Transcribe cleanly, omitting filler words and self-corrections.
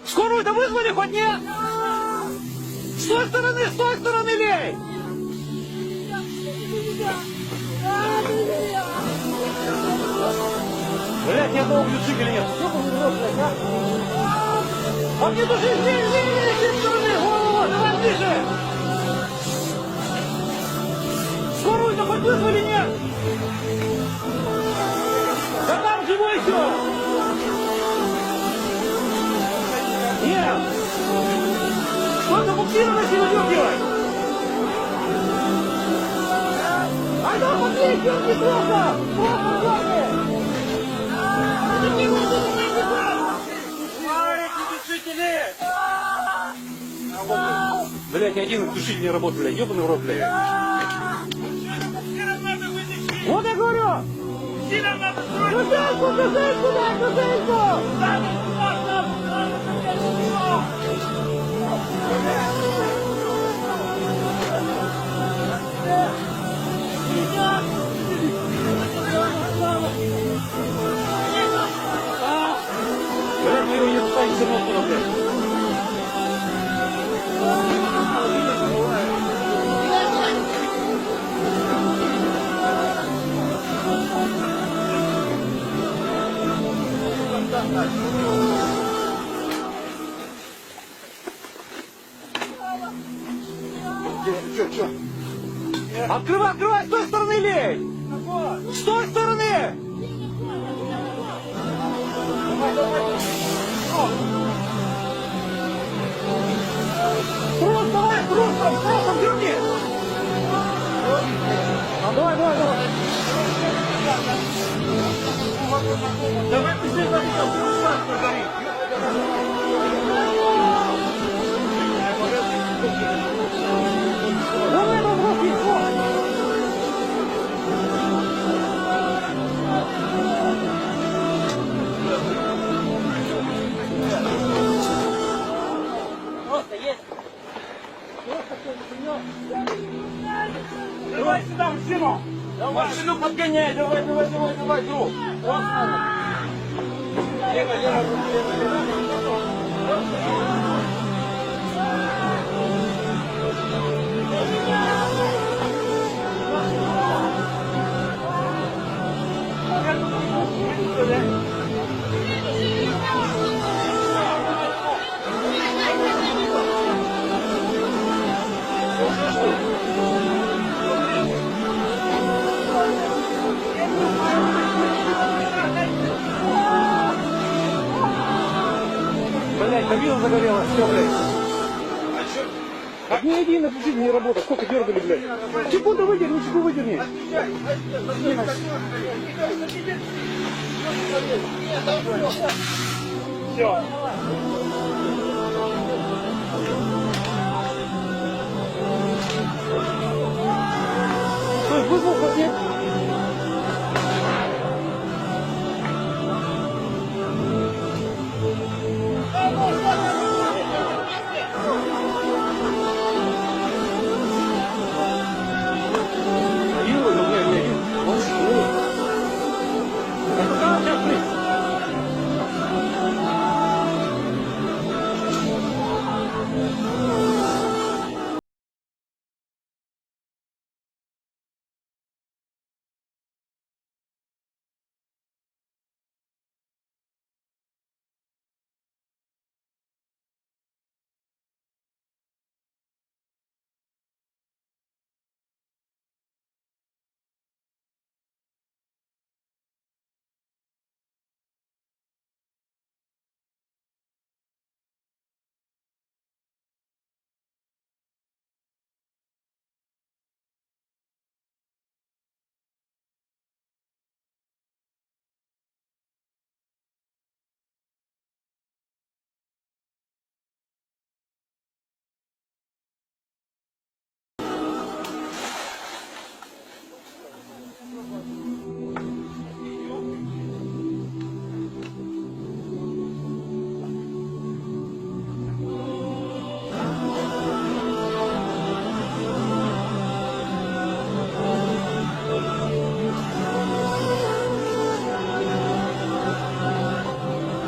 Скорую-то вызвали хоть нет? С той стороны лей! Блять, ни одного глючителя нет. Что там не блядь, а? А мне тоже лей, с той стороны, голову, давай ближе! Скорую-то хоть вызвали нет? Да там живой еще! Нет! Что забуксировать и выдергивать? А да, подъедь, дерги плохо! Плохо, дерги! Блять, ни один глушитель не работает, блядь, ебаный в рот, блядь. Вот я говорю! Газельку, дай, газельку! Блядь, мы его не ставим все равно, блядь. Че? Открывай, с той стороны лей! С той стороны! Тросом дерни! Давай. Давай быстрее, горит. Давай, просто есть. Давай сюда, машину! Машину подгоняй, давай, друг! Лево. Блять, кабина загорелась, все, блядь. А что? Так ни один отключитель не работает, сколько дергали, блядь. Секунду выдерни. Все. Стой, вызвал хоть нет?